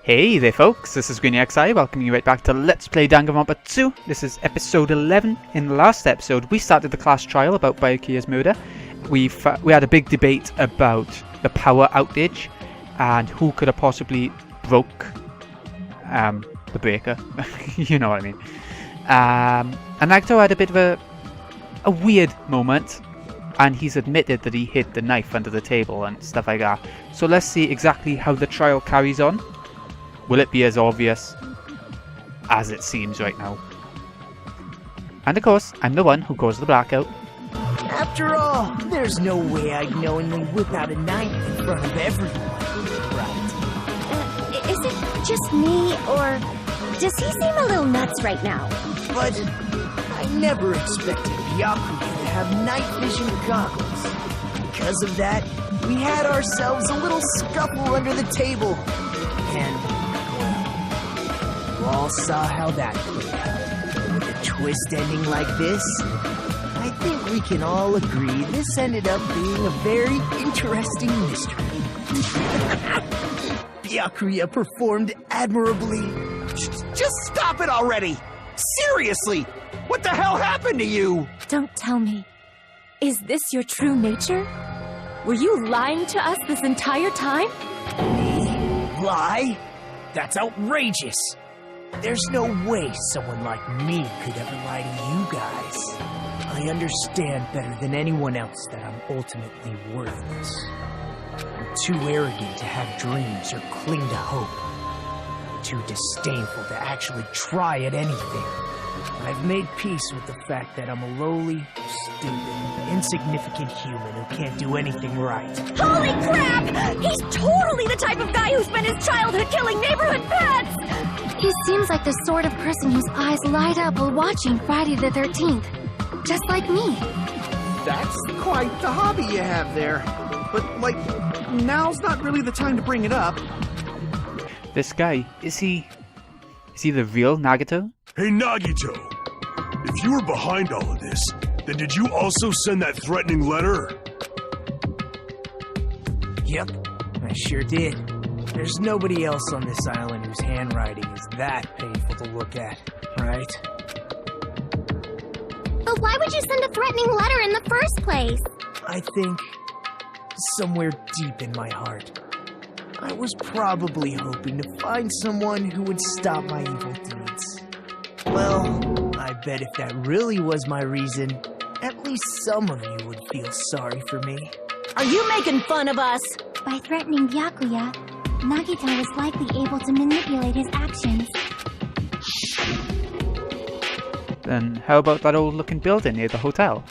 Hey there folks, this is GreenyXI welcoming you right back to Let's Play Danganronpa 2. This is episode 11. In the last episode we started the class trial about Byakuya's murder. We had a big debate about the power outage and who could have possibly broke the breaker. You know what I mean. And Nagito had a bit of a weird moment, and he's admitted that he hid the knife under the table and stuff like that. So let's see exactly how the trial carries on. Will it be as obvious as it seems right now? And of course, I'm the one who caused the blackout. After all, there's no way I'd knowingly whip out a knife in front of everyone, right? Is it just me, or does he seem a little nuts right now? But I never expected Byakuya to have night vision goggles. Because of that, we had ourselves a little scuffle under the table. And you all saw how that played out. With a twist ending like this, I think we can all agree this ended up being a very interesting mystery. Byakuya performed admirably. Just stop it already! Seriously! What the hell happened to you? Don't tell me. Is this your true nature? Were you lying to us this entire time? Me? Lie? That's outrageous! There's no way someone like me could ever lie to you guys. I understand better than anyone else that I'm ultimately worthless. I'm too arrogant to have dreams or cling to hope. Too disdainful to actually try at anything. I've made peace with the fact that I'm a lowly, stupid, insignificant human who can't do anything right. Holy crap! He's totally the type of guy who spent his childhood killing neighborhood pets! He seems like the sort of person whose eyes light up while watching Friday the 13th. Just like me. That's quite the hobby you have there. But, now's not really the time to bring it up. This guy, is he the real Nagito? Hey Nagito, if you were behind all of this, then did you also send that threatening letter? Yep, I sure did. There's nobody else on this island whose handwriting is that painful to look at, right? But why would you send a threatening letter in the first place? I think, somewhere deep in my heart, I was probably hoping to find someone who would stop my evil deeds. Well, I bet if that really was my reason, at least some of you would feel sorry for me. Are you making fun of us? By threatening Byakuya, Nagito was likely able to manipulate his actions. Then how about that old looking building near the hotel?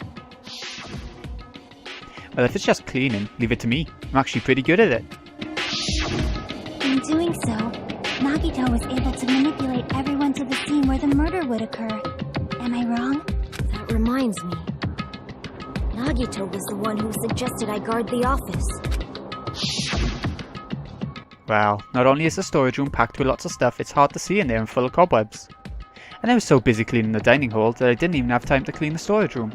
Well, if it's just cleaning, leave it to me. I'm actually pretty good at it. In doing so, Nagito was able to manipulate everyone to the scene where the murder would occur. Am I wrong? That reminds me. Nagito was the one who suggested I guard the office. Well, not only is the storage room packed with lots of stuff, it's hard to see in there and full of cobwebs. And I was so busy cleaning the dining hall that I didn't even have time to clean the storage room.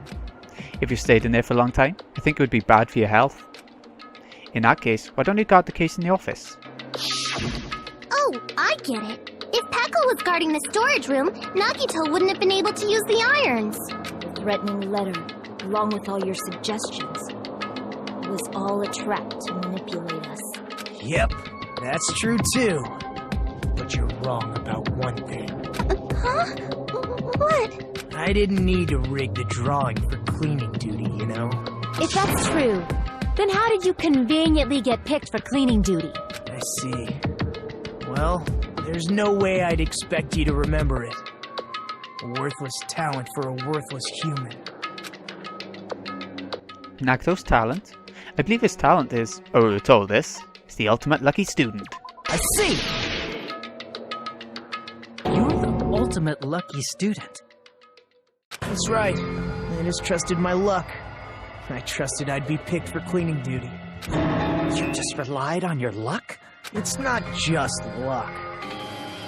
If you stayed in there for a long time, I think it would be bad for your health. In that case, why don't you guard the case in the office? Oh, I get it. If Pekka was guarding the storage room, Nagito wouldn't have been able to use the irons. The threatening letter, along with all your suggestions, was all a trap to manipulate us. Yep, that's true too. But you're wrong about one thing. Huh? What? I didn't need to rig the drawing for cleaning duty, you know? If that's true, then how did you conveniently get picked for cleaning duty? I see. Well, there's no way I'd expect you to remember it. A worthless talent for a worthless human. Nagito's talent? I believe his talent is, oh, we're told this, is the ultimate lucky student. I see! You're the ultimate lucky student. That's right. I just trusted my luck. I trusted I'd be picked for cleaning duty. You just relied on your luck? It's not just luck.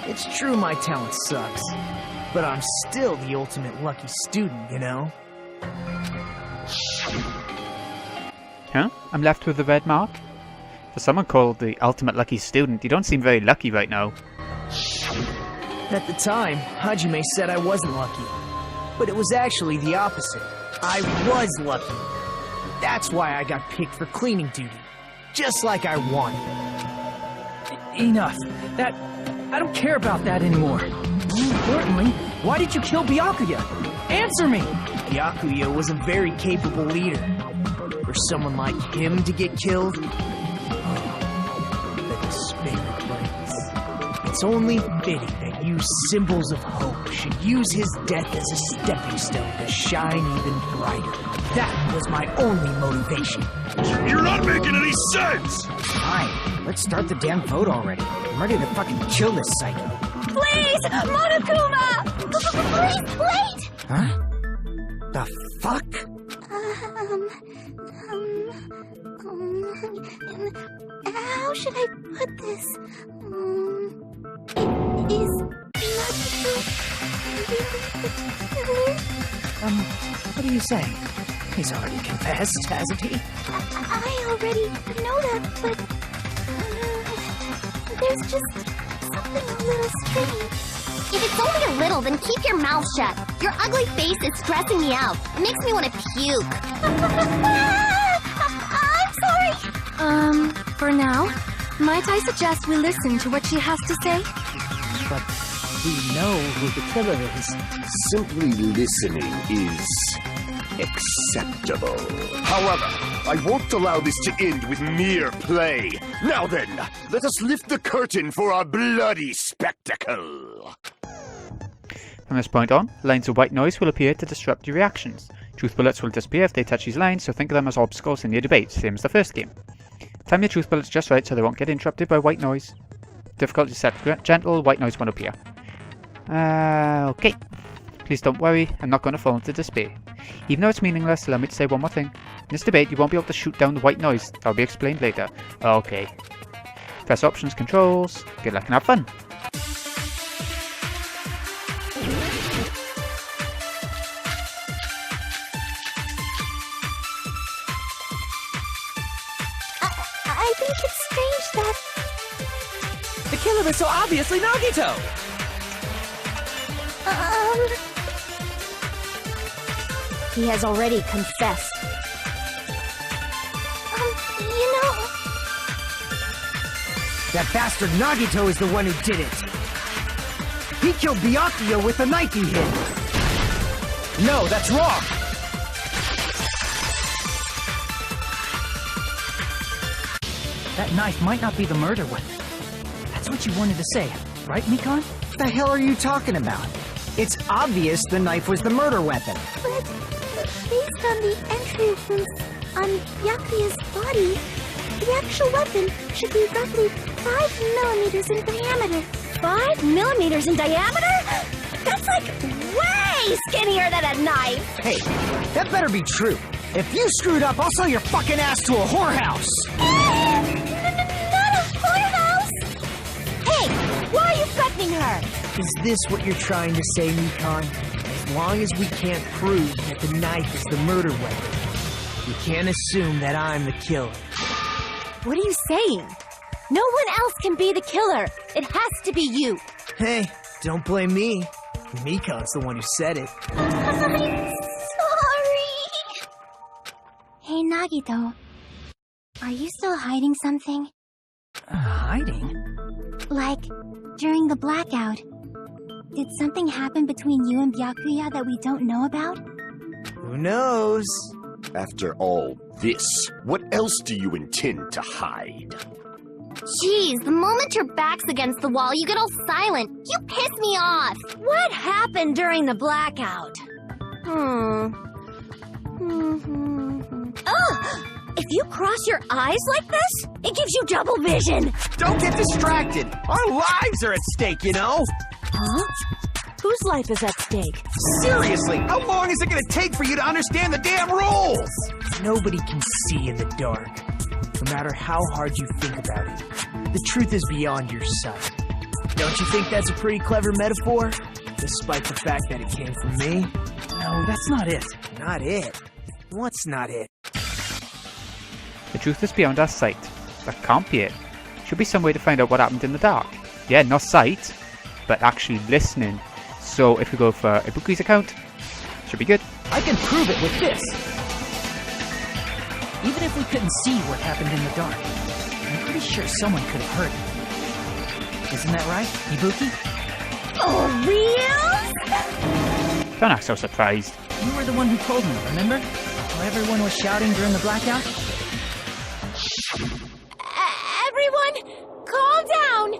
It's true my talent sucks, but I'm still the ultimate lucky student, you know? Huh? I'm left with the red mark? For someone called the ultimate lucky student, you don't seem very lucky right now. At the time, Hajime said I wasn't lucky. But it was actually the opposite. I was lucky. That's why I got picked for cleaning duty. Just like I wanted. Enough. I don't care about that anymore. More importantly, why did you kill Byakuya? Answer me! Byakuya was a very capable leader. For someone like him to get killed? The despair brings. It's only fitting that you symbols of hope should use his death as a stepping stone to shine even brighter. That was my only motivation. You're not making any sense! Fine, let's start the damn vote already. I'm ready to fucking kill this psycho. Please! Monokuma! Please, wait! Huh? The fuck? How should I put this? Is Nagito really the killer? What are you saying? He's already confessed, hasn't he? I already know that, but there's just something a little strange. If it's only a little, then keep your mouth shut. Your ugly face is stressing me out. It makes me want to puke. I'm sorry. For now, might I suggest we listen to what she has to say? But we know who the killer is. Simply listening is acceptable. However, I won't allow this to end with mere play. Now then, let us lift the curtain for our bloody spectacle. From this point on, lines of white noise will appear to disrupt your reactions. Truth bullets will disappear if they touch these lines, so think of them as obstacles in your debate, same as the first game. Time your truth bullets just right so they won't get interrupted by white noise. Difficulty set gentle, white noise won't appear. Okay. Please don't worry, I'm not going to fall into despair. Even though it's meaningless, allow me to say one more thing. In this debate, you won't be able to shoot down the white noise. That'll be explained later. Okay. Press options, controls. Good luck and have fun. I think it's strange that The killer is so obviously Nagito! He has already confessed. you know, That bastard Nagito is the one who did it! He killed Byakuya with a knife he hid! No, that's wrong! That knife might not be the murder weapon. That's what you wanted to say, right, Mikon? What the hell are you talking about? It's obvious the knife was the murder weapon. but based on the entry wounds on Byakuya's body, the actual weapon should be roughly 5 millimeters in diameter. 5 millimeters in diameter? That's like way skinnier than a knife! Hey, that better be true. If you screwed up, I'll sell your fucking ass to a whorehouse! Not a whorehouse! Hey, why are you threatening her? Is this what you're trying to say, Mikon? As long as we can't prove that the knife is the murder weapon, we can't assume that I'm the killer. What are you saying? No one else can be the killer. It has to be you. Hey, don't blame me. Mikon's the one who said it. I'm sorry. Hey, Nagito. Are you still hiding something? Hiding? Like, during the blackout, did something happen between you and Byakuya that we don't know about? Who knows? After all this, what else do you intend to hide? Jeez, the moment your back's against the wall, you get all silent. You piss me off. What happened during the blackout? If you cross your eyes like this, it gives you double vision. Don't get distracted! Our lives are at stake, you know? Huh? Whose life is at stake? Seriously, how long is it gonna take for you to understand the damn rules? Nobody can see in the dark, no matter how hard you think about it. The truth is beyond your sight. Don't you think that's a pretty clever metaphor? Despite the fact that it came from me? No, that's not it. Not it? What's not it? The truth is beyond our sight. That can't be it. Should be some way to find out what happened in the dark. Yeah, not sight, but actually listening. So if we go for Ibuki's account, should be good. I can prove it with this. Even if we couldn't see what happened in the dark, I'm pretty sure someone could have heard it. Isn't that right, Ibuki? Oh, real? Don't act so surprised. You were the one who told me, remember? How everyone was shouting during the blackout? Everyone, calm down.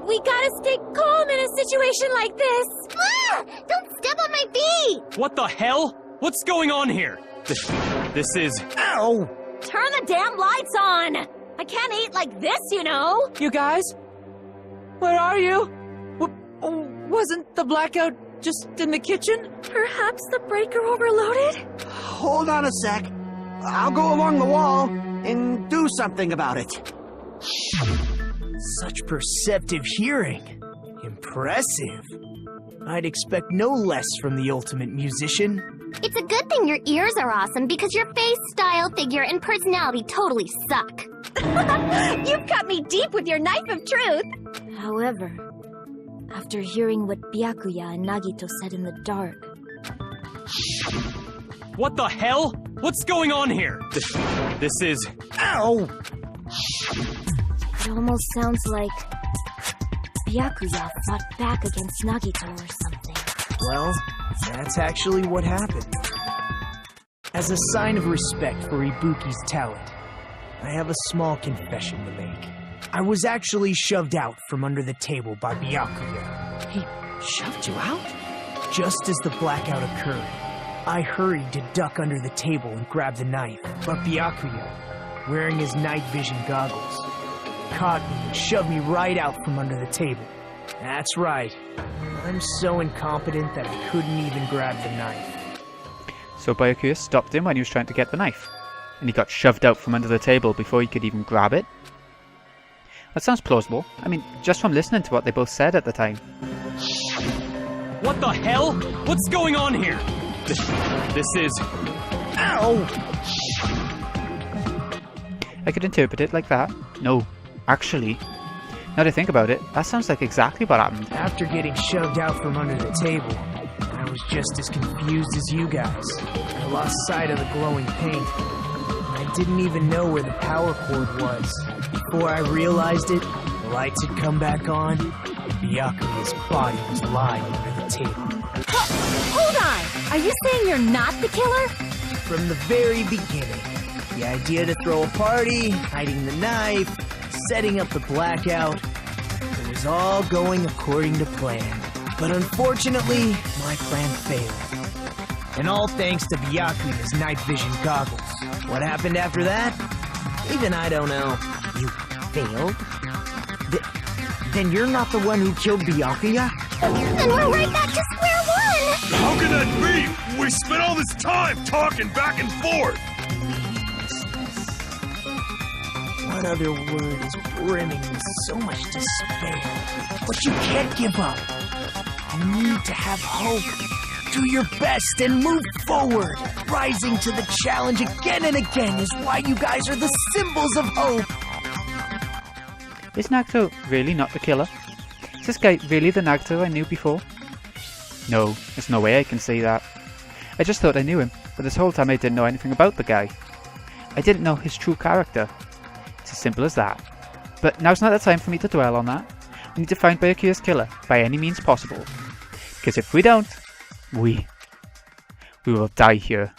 We gotta stay calm in a situation like this. Ah! Don't step on my feet! What the hell? What's going on here? This is... Ow! Turn the damn lights on. I can't eat like this, you know. You guys? Where are you? Wasn't the blackout just in the kitchen? Perhaps the breaker overloaded? Hold on a sec. I'll go along the wall and do something about it. Such perceptive hearing. Impressive. I'd expect no less from the ultimate musician. It's a good thing your ears are awesome because your face, style, figure, and personality totally suck. You've cut me deep with your knife of truth. However, after hearing what Byakuya and Nagito said in the dark... What the hell? What's going on here? This is... Ow! It almost sounds like Byakuya fought back against Nagito or something. Well, that's actually what happened. As a sign of respect for Ibuki's talent, I have a small confession to make. I was actually shoved out from under the table by Byakuya. He shoved you out? Just as the blackout occurred, I hurried to duck under the table and grab the knife, but Byakuya, wearing his night vision goggles, caught me and shoved me right out from under the table. That's right. I'm so incompetent that I couldn't even grab the knife. So Byakuya stopped him when he was trying to get the knife, and he got shoved out from under the table before he could even grab it. That sounds plausible. I mean, just from listening to what they both said at the time. What the hell? What's going on here? This is... Ow! I could interpret it like that. No, actually, now that I think about it, that sounds like exactly what happened. After getting shoved out from under the table, I was just as confused as you guys. I lost sight of the glowing paint. I didn't even know where the power cord was. Before I realized it, the lights had come back on, and Byakuya's body was lying under the table. Hold on. Are you saying you're not the killer? From the very beginning, the idea to throw a party, hiding the knife, setting up the blackout, it was all going according to plan. But unfortunately, my plan failed. And all thanks to Byakuya's night vision goggles. What happened after that? Even I don't know. You failed? Then you're not the one who killed Byakuya? Then we're right back to square one! How can that be? We spent all this time talking back and forth! What other word is brimming with so much despair? But you can't give up. You need to have hope. Do your best and move forward. Rising to the challenge again and again is why you guys are the symbols of hope. Is Nagito really not the killer? Is this guy really the Nagito I knew before? No, there's no way I can say that. I just thought I knew him, but this whole time I didn't know anything about the guy. I didn't know his true character. It's as simple as that. But now's not the time for me to dwell on that. We need to find Byakuya's killer by any means possible. Because if we don't, we will die here.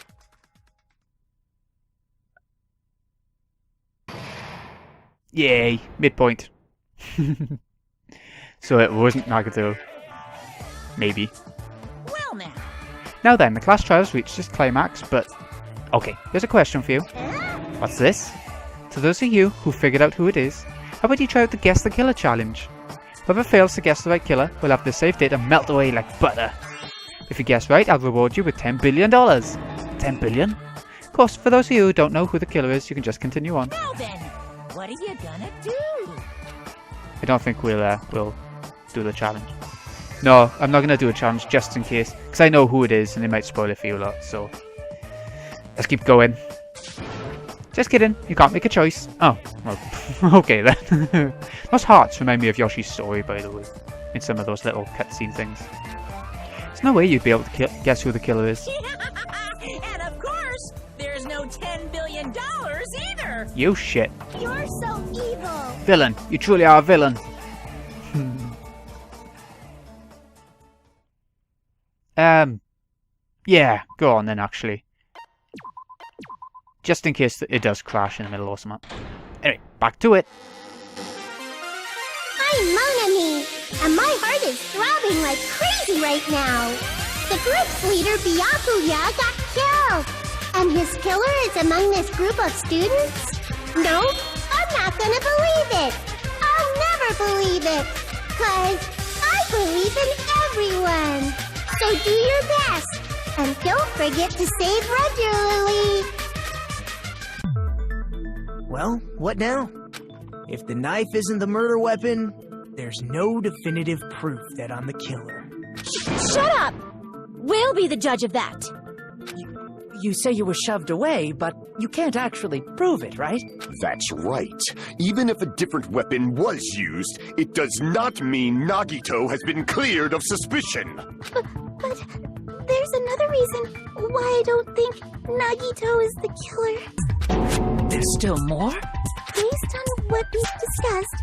Yay, midpoint. So it wasn't Nagito. Maybe. Well now. Now then, the class trials reached its climax, but... Okay, here's a question for you. What's this? To those of you who figured out who it is, how about you try out the Guess the Killer challenge? Whoever fails to guess the right killer will have their save data melt away like butter. If you guess right, I'll reward you with $10 billion. 10 billion? Of course, for those of you who don't know who the killer is, you can just continue on. Now then, what are you gonna do? I don't think we'll do the challenge. No, I'm not gonna do a challenge just in case, because I know who it is and it might spoil it for you a lot, so... Let's keep going. Just kidding, you can't make a choice. Oh, well, okay then. Those hearts remind me of Yoshi's story, by the way, in some of those little cutscene things. There's no way you'd be able to guess who the killer is. And of course, there's no $10 billion either. You shit. You're so evil. Villain, you truly are a villain. Yeah, go on then, actually. Just in case it does crash in the middle or something. Anyway, back to it. I'm Monami, and my heart is throbbing like crazy right now. The group's leader, Byakuya, got killed. And his killer is among this group of students? No, I'm not gonna believe it. I'll never believe it. 'Cause I believe in everyone. So do your best. And don't forget to save regularly. Well, what now? If the knife isn't the murder weapon, there's no definitive proof that I'm the killer. Shut up! We'll be the judge of that. You say you were shoved away, but you can't actually prove it, right? That's right. Even if a different weapon was used, it does not mean Nagito has been cleared of suspicion. But there's another reason why I don't think Nagito is the killer. There's still more? Based on what we've discussed,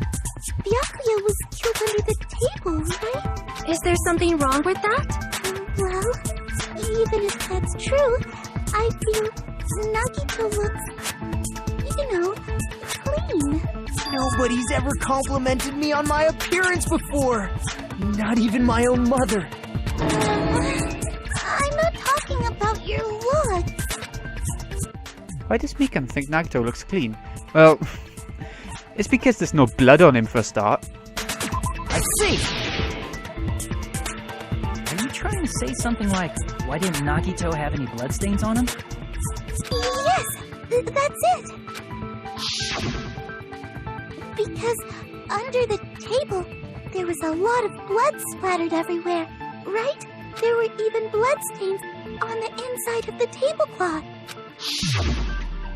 Byakuya was killed under the table, right? Is there something wrong with that? Well, even if that's true, I feel Nagito looks, clean. Nobody's ever complimented me on my appearance before. Not even my own mother. I'm not talking about your looks. Why does Mikan think Nagito looks clean? Well, it's because there's no blood on him for a start. I see! Are you trying to say something like, why didn't Nagito have any bloodstains on him? Yes, that's it. Because under the table, there was a lot of blood splattered everywhere, right? There were even bloodstains on the inside of the tablecloth.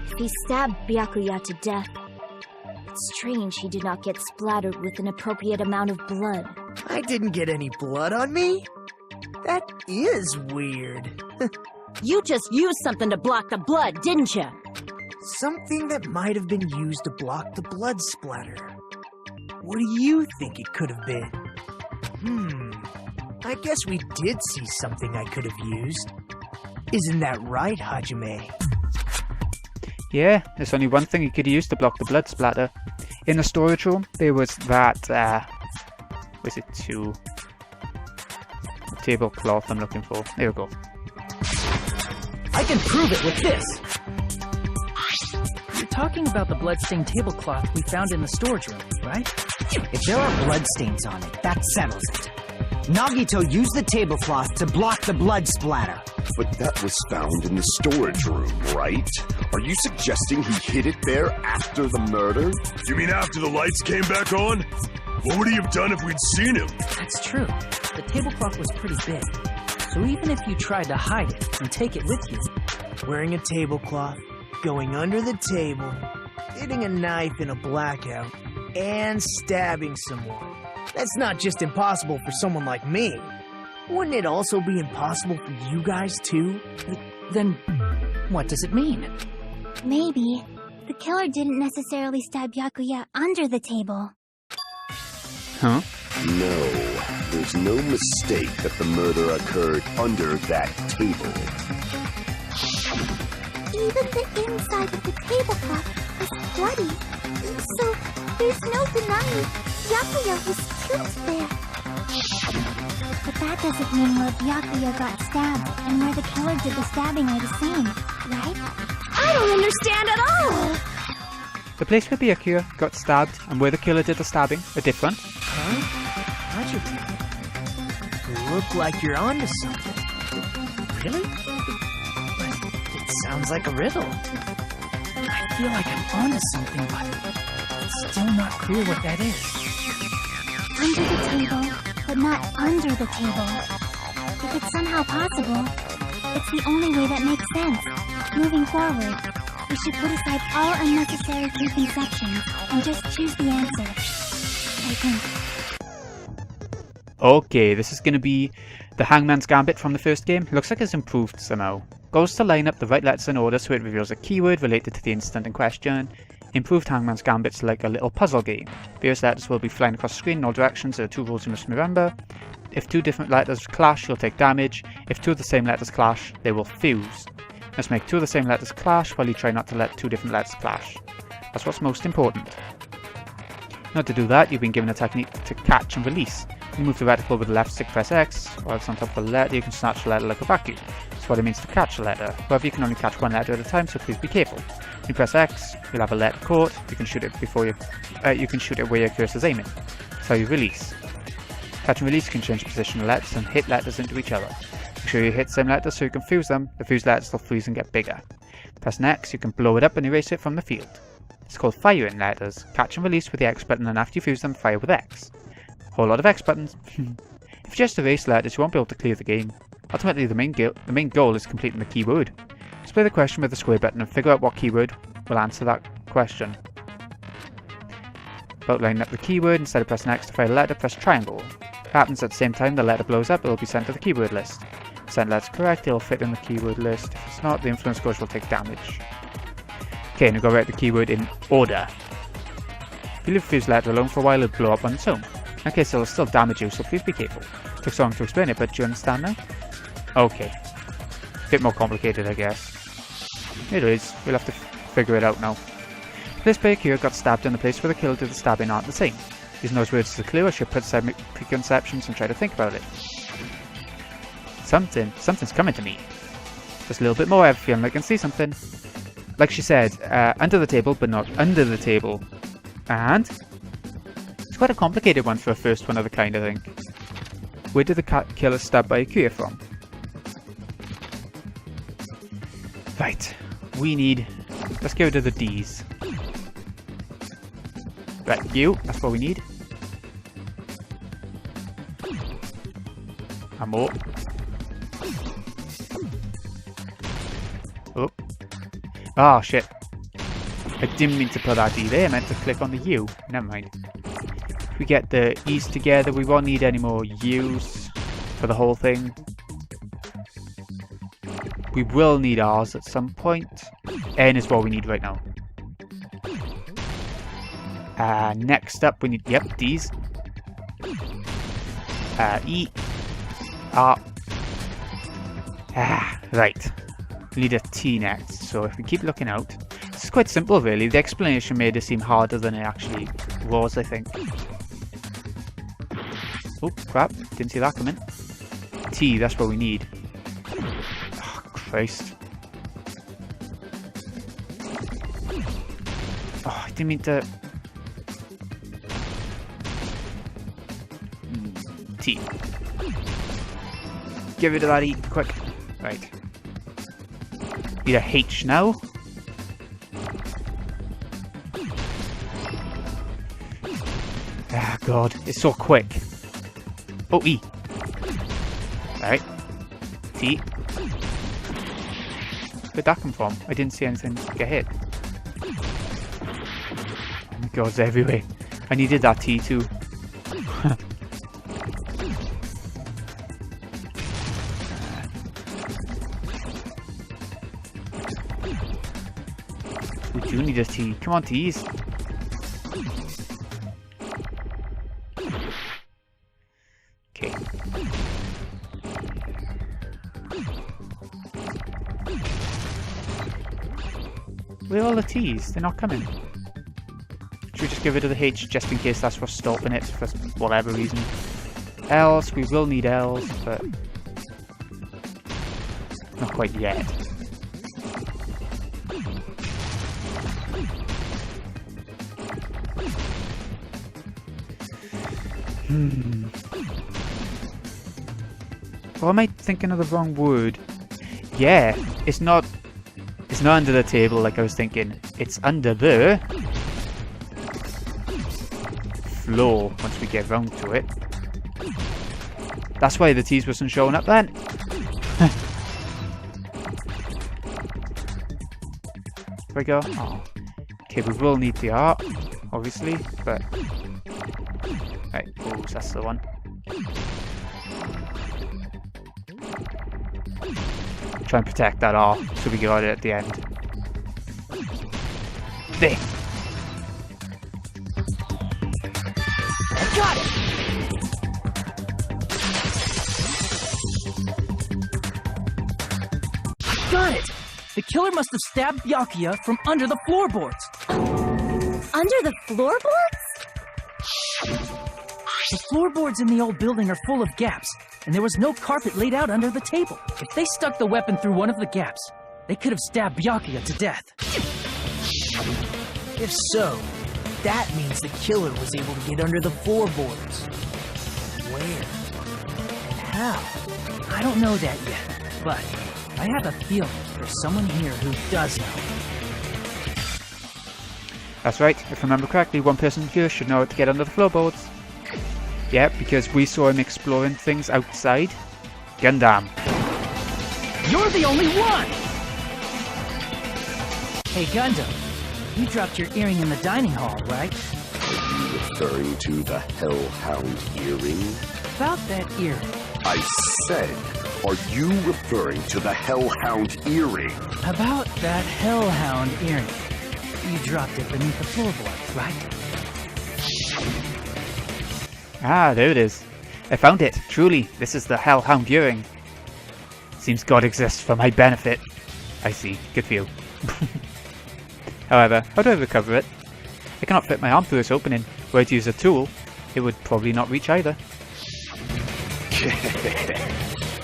If he stabbed Byakuya to death, it's strange he did not get splattered with an appropriate amount of blood. I didn't get any blood on me? That is weird. You just used something to block the blood, didn't you? Something that might have been used to block the blood splatter. What do you think it could have been? I guess we did see something I could have used. Isn't that right, Hajime? Yeah, there's only one thing he could use to block the blood splatter. In the storage room, there was that, tablecloth I'm looking for. There we go. I can prove it with this! You're talking about the bloodstained tablecloth we found in the storage room, right? If there are bloodstains on it, that settles it. Nagito used the tablecloth to block the blood splatter. But that was found in the storage room, right? Are you suggesting he hid it there after the murder? You mean after the lights came back on? What would he have done if we'd seen him? That's true. The tablecloth was pretty big. So even if you tried to hide it and take it with you, wearing a tablecloth, going under the table, hitting a knife in a blackout, and stabbing someone, that's not just impossible for someone like me. Wouldn't it also be impossible for you guys too? Then, what does it mean? Maybe the killer didn't necessarily stab Byakuya under the table. Huh? No, there's no mistake that the murder occurred under that table. Even the inside of the tablecloth was bloody. So there's no denying Byakuya was killed there. But that doesn't mean where Byakuya got stabbed and where the killer did the stabbing are the same, right? I don't understand at all! The place where Byakuya got stabbed and where the killer did the stabbing are different. Huh? Hajime, you look like you're onto something. Really? But it sounds like a riddle. I feel like I'm onto something, but it's still not clear what that is. Under the table, but not under the table. If it's somehow possible, it's the only way that makes sense, moving forward. We should put aside all unnecessary preconceptions and just choose the answer. I think. Okay, this is going to be the Hangman's Gambit from the first game. Looks like it's improved somehow. Goals to line up the right letters in order so it reveals a keyword related to the incident in question. Improved Hangman's Gambit's like a little puzzle game. Various letters will be flying across the screen in all directions. There are 2 rules you must remember. If 2 different letters clash, you'll take damage. If 2 of the same letters clash, they will fuse. Let's make 2 of the same letters clash while you try not to let 2 different letters clash. That's what's most important. In order to do that, you've been given a technique to catch and release. You move the reticle with the left stick, press X, while it's on top of the letter, you can snatch the letter like a vacuum. That's what it means to catch a letter. However, you can only catch 1 letter at a time, so please be careful. When you press X, you'll have a letter caught. You can shoot it where your cursor is aiming. That's how you release. Catch and release, you can change the position of letters and hit letters into each other. Make sure you hit the same letters so you can fuse them. The fused letters will freeze and get bigger. Press X, you can blow it up and erase it from the field. It's called firing letters. Catch and release with the X button, and after you fuse them, fire with X. Whole lot of X buttons. If you just erase letters, you won't be able to clear the game. Ultimately, the main goal is completing the keyword. Display the question with the square button and figure out what keyword will answer that question. About lining up the keyword, instead of pressing X to fire a letter, press triangle. If it happens at the same time the letter blows up, it will be sent to the keyword list. If sent letter correct, it will fit in the keyword list. If it's not, the influence gauge will take damage. Okay, now go write the keyword in order. If you leave the fused letter alone for a while, it'll blow up on its own. In that case, it'll still damage you, so please be careful. It took so long to explain it, but do you understand now? Okay. Bit more complicated, I guess. It is. We'll have to figure it out now. This player here got stabbed in the place where the killer did the stabbing aren't the same. Using those words as a clue, I should put aside preconceptions and try to think about it. Something's coming to me. Just a little bit more, I have a feeling I can see something. Like she said, under the table, but not under the table. And it's quite a complicated one for a first one of the kind, I think. Where did the killer stab by Akira from? Right, let's get rid of the D's. Right, that's what we need. And more. Oh. Oh, shit. I didn't mean to put that D there, I meant to click on the U. Never mind. If we get the E's together, we won't need any more U's for the whole thing. We will need R's at some point. N is what we need right now. Next up we need, D's. E. R. Right. We need a T next, so if we keep looking out. This is quite simple really, the explanation made it seem harder than it actually was, I think. Oh crap, didn't see that coming. T, that's what we need. Oh Christ. Oh, I didn't mean to... T. Get rid of that E, quick. Right. Need a H now. Ah, God, it's so quick. Oh, E. Right. T. Where'd that come from? I didn't see anything get hit. Oh my God, it's everywhere. I needed that T too. We do need a T. Come on, T's. Okay. Where are all the T's? They're not coming. Should we just get rid of the H just in case that's what's stopping it for whatever reason? L's, we will need L's, but not quite yet. Or am I thinking of the wrong word? Yeah, it's not under the table like I was thinking. It's under the floor once we get round to it. That's why the T's wasn't showing up then. trigger. Oh. Okay, we will need the art, obviously, but... Right, oh, that's the one. Try and protect that art, so we got it at the end. There! I got it! Got it! The killer must have stabbed Byakuya from under the floorboards. Under the floorboards? The floorboards in the old building are full of gaps, and there was no carpet laid out under the table. If they stuck the weapon through one of the gaps, they could have stabbed Byakuya to death. If so, that means the killer was able to get under the floorboards. Where? And how? I don't know that yet, but I have a feeling there's someone here who does know. That's right, if I remember correctly, one person here should know how to get under the floorboards. Yeah, because we saw him exploring things outside. Gundam. You're the only one! Hey, Gundam, you dropped your earring in the dining hall, right? Are you referring to the Hellhound earring? About that earring. I said, are you referring to the Hellhound earring? About that Hellhound earring. You dropped it beneath the floorboards, right? Ah, there it is. I found it. Truly, this is the Hellhound earring. Seems God exists for my benefit. I see. Good for you. However, how do I recover it? I cannot fit my arm through this opening. Were I to use a tool, it would probably not reach either.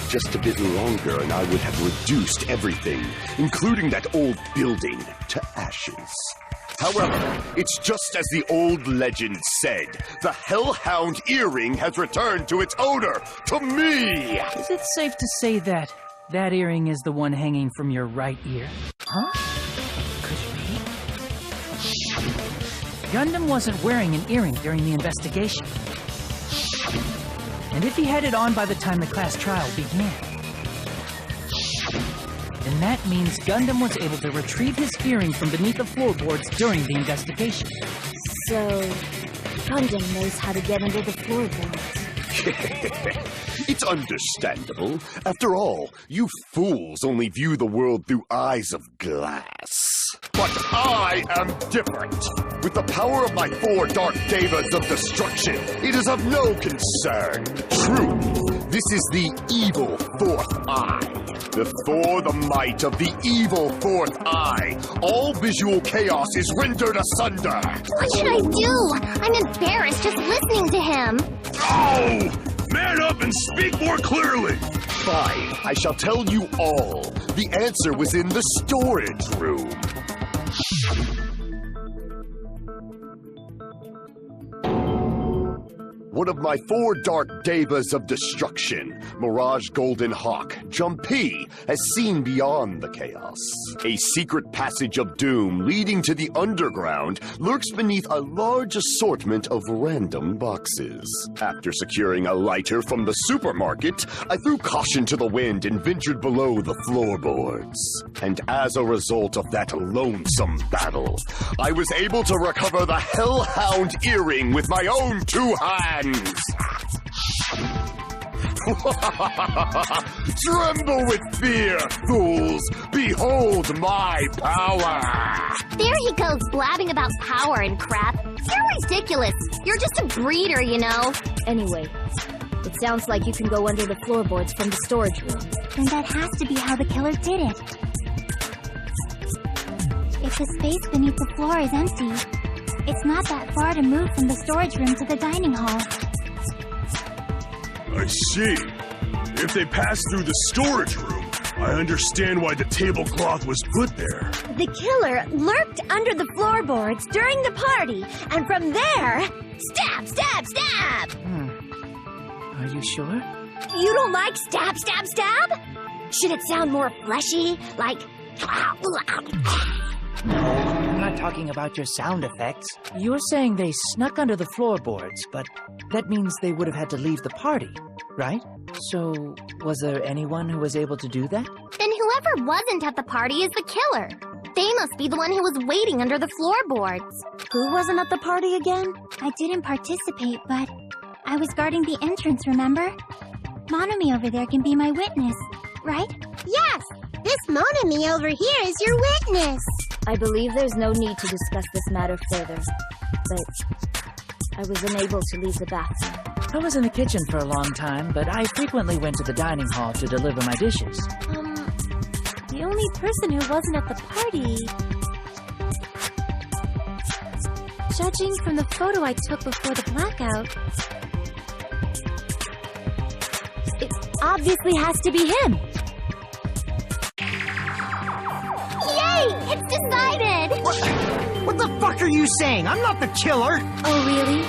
Just a bit longer and I would have reduced everything, including that old building, to ashes. However, it's just as the old legend said. The Hellhound earring has returned to its owner, to me! Is it safe to say that that earring is the one hanging from your right ear? Huh? Could it be? Gundam wasn't wearing an earring during the investigation. And if he had it on by the time the class trial began, then that means Gundam was able to retrieve his earring from beneath the floorboards during the investigation. So, Gundam knows how to get under the floorboards. It's understandable. After all, you fools only view the world through eyes of glass. But I am different. With the power of my 4 dark devas of destruction, it is of no concern. True, this is the evil 4th eye. Before the might of the evil 4th eye, all visual chaos is rendered asunder. What should I do? I'm embarrassed just listening to him. Oh! Man up and speak more clearly! Fine, I shall tell you all. The answer was in the storage room. One of my 4 dark devas of destruction, Mirage Golden Hawk, Jumpy, has seen beyond the chaos. A secret passage of doom leading to the underground lurks beneath a large assortment of random boxes. After securing a lighter from the supermarket, I threw caution to the wind and ventured below the floorboards. And as a result of that lonesome battle, I was able to recover the Hellhound earring with my own 2 hands. Tremble with fear, fools! Behold my power! There he goes blabbing about power and crap. You're ridiculous. You're just a breeder, you know. Anyway, it sounds like you can go under the floorboards from the storage room. And that has to be how the killer did it. If the space beneath the floor is empty, it's not that far to move from the storage room to the dining hall. I see. If they pass through the storage room, I understand why the tablecloth was put there. The killer lurked under the floorboards during the party, and from there, stab, stab, stab! Are you sure? You don't like stab, stab, stab? Should it sound more fleshy, like... No, I'm not talking about your sound effects. You're saying they snuck under the floorboards, but that means they would have had to leave the party, right? So, was there anyone who was able to do that? Then whoever wasn't at the party is the killer. They must be the one who was waiting under the floorboards. Who wasn't at the party again? I didn't participate, but I was guarding the entrance, remember? Monomi over there can be my witness, right? Yes! This Monomi over here is your witness! I believe there's no need to discuss this matter further, but I was unable to leave the bathroom. I was in the kitchen for a long time, but I frequently went to the dining hall to deliver my dishes. The only person who wasn't at the party... Judging from the photo I took before the blackout, It obviously has to be him! yay! It's decided! What the fuck are you saying? I'm not the killer! Oh, really?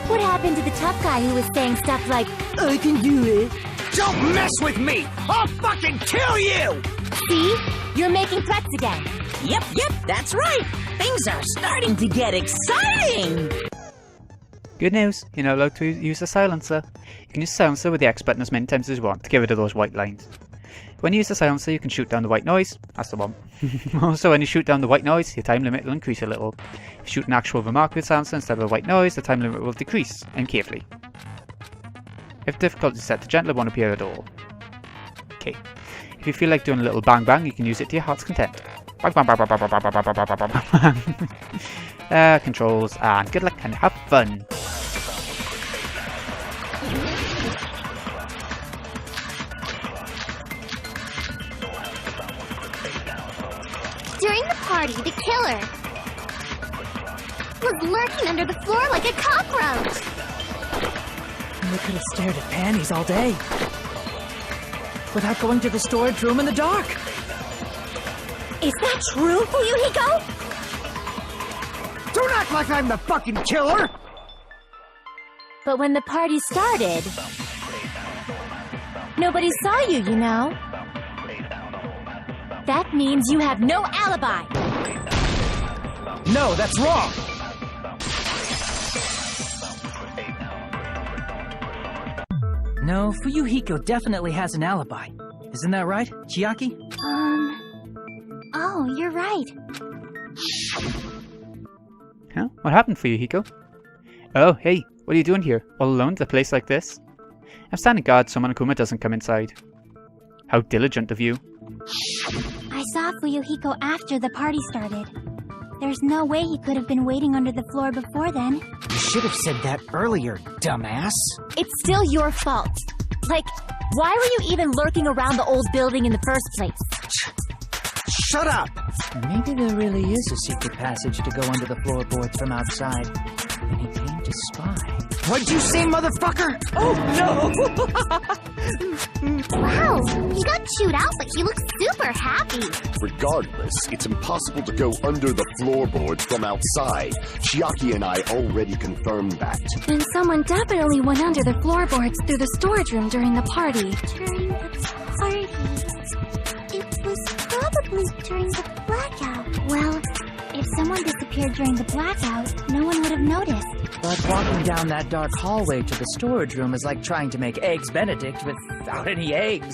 What happened to the tough guy who was saying stuff like, I can do it. Don't mess with me! I'll fucking kill you! see? You're making threats again. Yep, that's right. Things are starting to get exciting. Good news, you're not allowed to use a silencer. You can use silencer with the X button as many times as you want to get rid of those white lines. When you use the silencer, you can shoot down the white noise. That's the one. Also, when you shoot down the white noise, your time limit will increase a little. If you shoot an actual remark with silencer instead of a white noise, the time limit will decrease. Aim carefully. If difficulty is set to gentle, it won't appear at all. Okay. If you feel like doing a little bang bang, you can use it to your heart's content. Bang bang bang bang bang bang bang bang bang bang bang. Controls, and good luck and have fun. During the party, the killer was lurking under the floor like a cockroach. We could have stared at panties all day. Without going to the storage room in the dark. Is that true, Fuyuhiko? Don't act like I'm the fucking killer! But when the party started, nobody saw you, you know. That means you have no alibi. No, that's wrong! No, Fuyuhiko definitely has an alibi. Isn't that right, Chiaki? Oh, you're right. Huh? What happened for you, Hiko? Oh, hey, what are you doing here? All alone at a place like this? I'm standing guard so Monokuma doesn't come inside. How diligent of you. I saw Fuyuhiko after the party started. There's no way he could have been waiting under the floor before then. You should have said that earlier, dumbass. It's still your fault. Like, why were you even lurking around the old building in the first place? Shut up! Maybe there really is a secret passage to go under the floorboards from outside. And he came to spy. What'd you say, motherfucker? Oh, no! Wow, he got chewed out, but he looks super happy. Regardless, it's impossible to go under the floorboards from outside. Chiaki and I already confirmed that. Then someone definitely went under the floorboards through the storage room during the party. During the party? It was probably during the blackout. Well, if someone disappeared during the blackout, no one would have noticed. But walking down that dark hallway to the storage room is like trying to make Eggs Benedict without any eggs.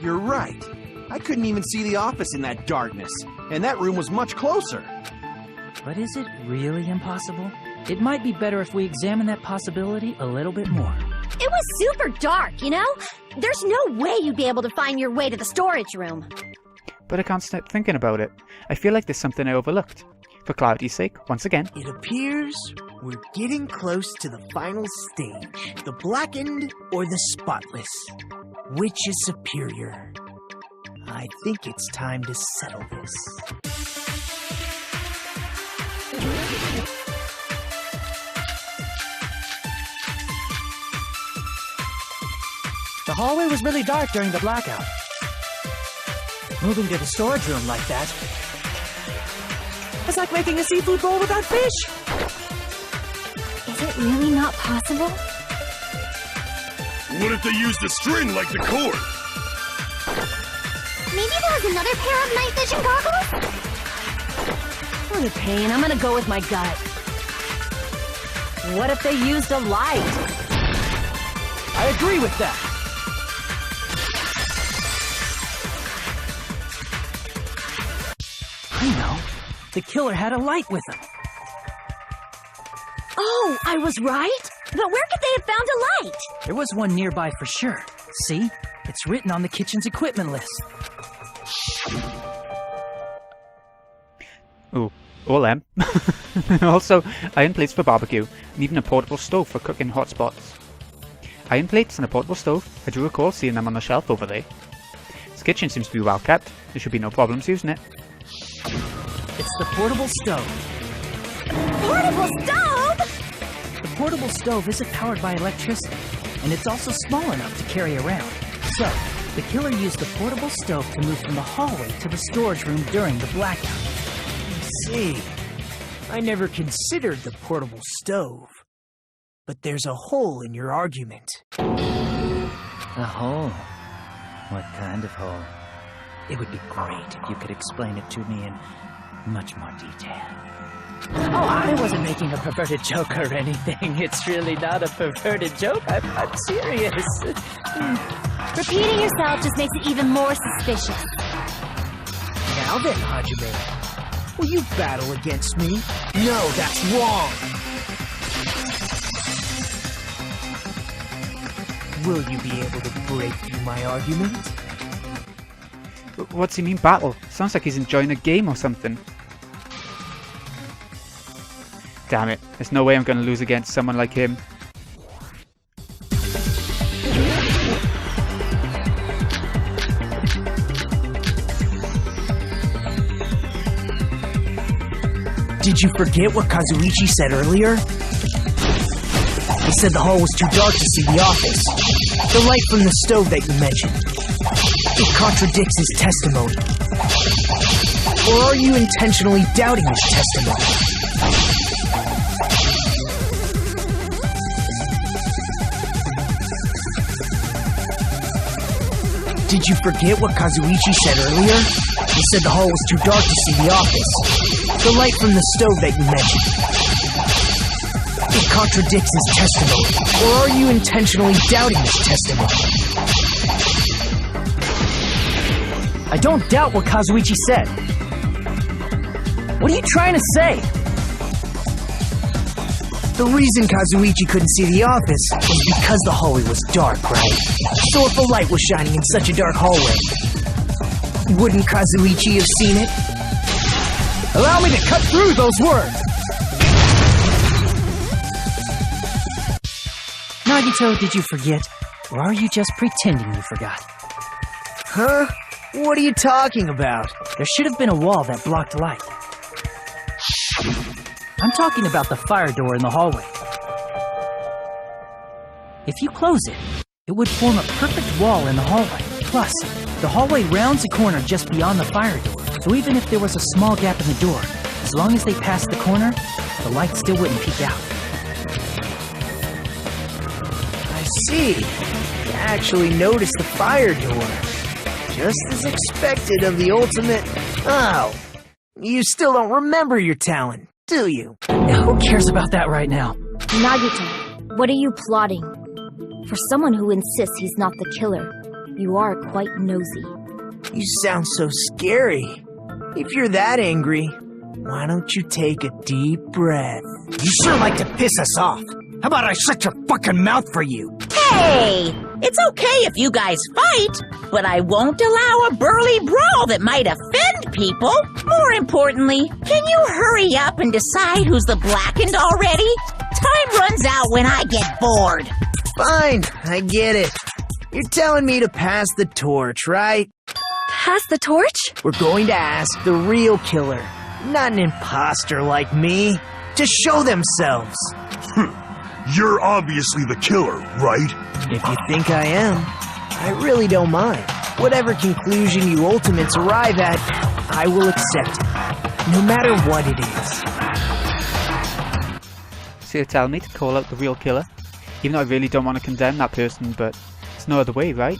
You're right. I couldn't even see the office in that darkness, and that room was much closer. But is it really impossible? It might be better if we examine that possibility a little bit more. It was super dark, you know? There's no way you'd be able to find your way to the storage room. But I can't stop thinking about it. I feel like there's something I overlooked. For clarity's sake, once again. It appears we're getting close to the final stage. The blackened or the spotless? Which is superior? I think it's time to settle this. The hallway was really dark during the blackout. Moving to the storage room like that, it's like making a seafood bowl without fish. Is it really not possible? What if they used a string like the cord? Maybe there's another pair of night vision goggles? What a pain. I'm gonna go with my gut. What if they used a light? I agree with that. I know. The killer had a light with him. Oh, I was right? But where could they have found a light? There was one nearby for sure. See? It's written on the kitchen's equipment list. Ooh, all them. Also, iron plates for barbecue, and even a portable stove for cooking hot spots. Iron plates and a portable stove, I do recall seeing them on the shelf over there. This kitchen seems to be well kept. There should be no problems using it. It's the portable stove. Portable stove? The portable stove isn't powered by electricity, and it's also small enough to carry around. So, the killer used the portable stove to move from the hallway to the storage room during the blackout. I see. I never considered the portable stove. But there's a hole in your argument. A hole? What kind of hole? It would be great if you could explain it to me in much more detail. Oh, I wasn't making a perverted joke or anything. It's really not a perverted joke. I'm serious. Repeating yourself just makes it even more suspicious. Now then, Hajime, will you battle against me? No, that's wrong. Will you be able to break through my argument? What's he mean battle? Sounds like he's enjoying a game or something. Damn it, there's no way I'm going to lose against someone like him. Did you forget what Kazuichi said earlier? He said the hall was too dark to see the office. The light from the stove that you mentioned. It contradicts his testimony. Or are you intentionally doubting his testimony? Did you forget what Kazuichi said earlier? He said the hall was too dark to see the office. The light from the stove that you mentioned. It contradicts his testimony. Or are you intentionally doubting his testimony? I don't doubt what Kazuichi said. What are you trying to say? The reason Kazuichi couldn't see the office was because the hallway was dark, right? So if the light was shining in such a dark hallway, wouldn't Kazuichi have seen it? Allow me to cut through those words! Nagito, did you forget? Or are you just pretending you forgot? Huh? What are you talking about? There should have been a wall that blocked light. I'm talking about the fire door in the hallway. If you close it, it would form a perfect wall in the hallway. Plus, the hallway rounds a corner just beyond the fire door, so even if there was a small gap in the door, as long as they passed the corner, the light still wouldn't peek out. I see. You actually noticed the fire door. Just as expected of the ultimate... Oh, you still don't remember your talent, do you? Who cares about that right now? Nagito, what are you plotting? For someone who insists he's not the killer, you are quite nosy. You sound so scary. If you're that angry, why don't you take a deep breath? You sure like to piss us off. How about I shut your fucking mouth for you? Hey! It's okay if you guys fight, but I won't allow a burly brawl that might offend people. More importantly, can you hurry up and decide who's the blackened already? Time runs out when I get bored. Fine, I get it. You're telling me to pass the torch, right? Pass the torch? We're going to ask the real killer, not an imposter like me, to show themselves. You're obviously the killer, right? If you think I am, I really don't mind. Whatever conclusion you ultimates arrive at, I will accept it, no matter what it is. So you're telling me to call out the real killer? Even though I really don't want to condemn that person, but there's no other way, right?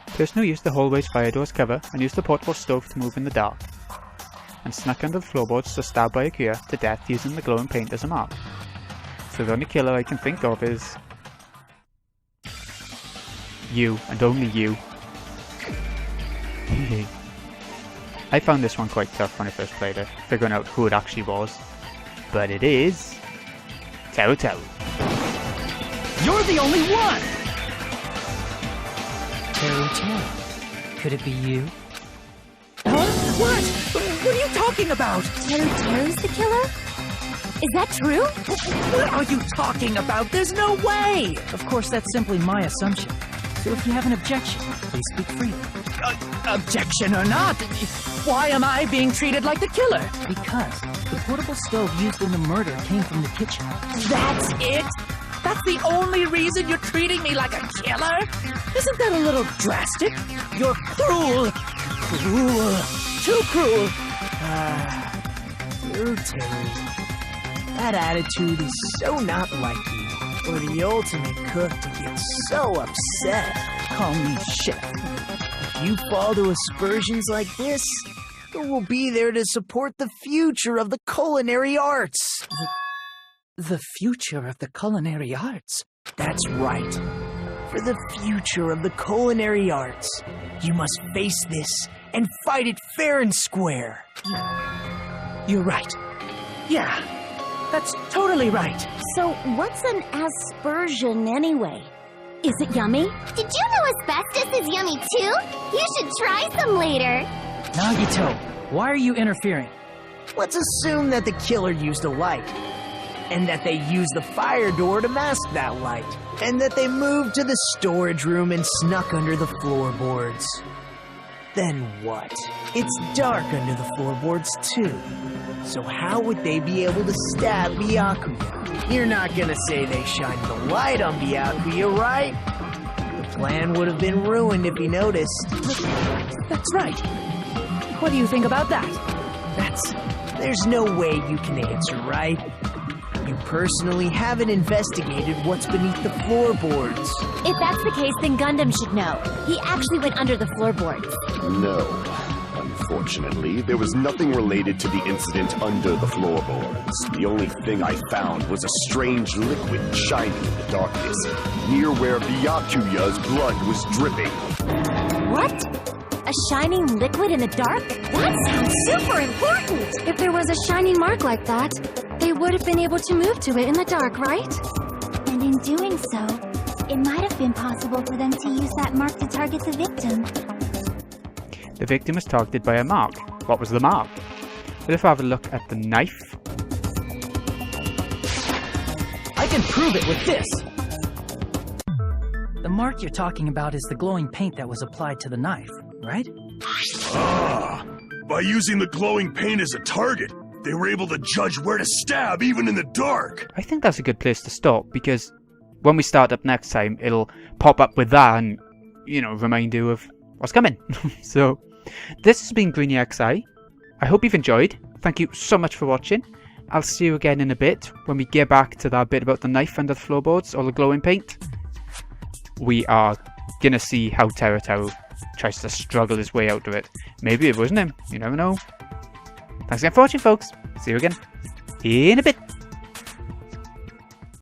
Person who used the hallway's fire door's cover and used the portable stove to move in the dark, and snuck under the floorboards to stab Byakuya to death using the glowing paint as a mark. So the only killer I can think of is... you, and only you. I found this one quite tough when I first played it, figuring out who it actually was. But it is... Teru Teru. You're the only one! Teru Teru. Could it be you? Huh? What? What are you talking about? Teru Teru's the killer? Is that true? What are you talking about? There's no way! Of course, that's simply my assumption. So if you have an objection, please speak freely. Objection or not, why am I being treated like the killer? Because the portable stove used in the murder came from the kitchen. That's it? That's the only reason you're treating me like a killer? Isn't that a little drastic? You're cruel. Cruel. Too cruel. Teru Teru. That attitude is so not like you. For the ultimate cook to get so upset. Call me chef. If you fall to aspersions like this, who will be there to support the future of the culinary arts? The future of the culinary arts? That's right. For the future of the culinary arts, you must face this and fight it fair and square. You're right. Yeah, that's totally right. So what's an aspersion anyway? Is it yummy? Did you know asbestos is yummy too? You should try some later. Nagito, why are you interfering? Let's assume that the killer used a light, and that they used the fire door to mask that light, and that they moved to the storage room and snuck under the floorboards. Then what? It's dark under the floorboards too. So how would they be able to stab Byakuya? You're not gonna say they shined the light on Byakuya, right? The plan would have been ruined if he noticed. That's right. What do you think about that? There's no way you can answer, right? You personally haven't investigated what's beneath the floorboards. If that's the case, then Gundam should know. He actually went under the floorboards. No. Unfortunately, there was nothing related to the incident under the floorboards. The only thing I found was a strange liquid shining in the darkness, near where Byakuya's blood was dripping. What? A shining liquid in the dark? That sounds super important! If there was a shining mark like that, they would have been able to move to it in the dark, right? And in doing so, it might have been possible for them to use that mark to target the victim. The victim was targeted by a mark. What was the mark? But if I have a look at the knife... I can prove it with this! The mark you're talking about is the glowing paint that was applied to the knife, right? Ah! By using the glowing paint as a target, they were able to judge where to stab even in the dark! I think that's a good place to stop, because when we start up next time, it'll pop up with that and, you know, remind you of what's coming. So, this has been Greeny XI. I hope you've enjoyed. Thank you so much for watching. I'll see you again in a bit when we get back to that bit about the knife under the floorboards or the glowing paint. We are gonna see how Teru Teru tries to struggle his way out of it. Maybe it wasn't him. You never know. Thanks again for watching, folks. See you again in a bit.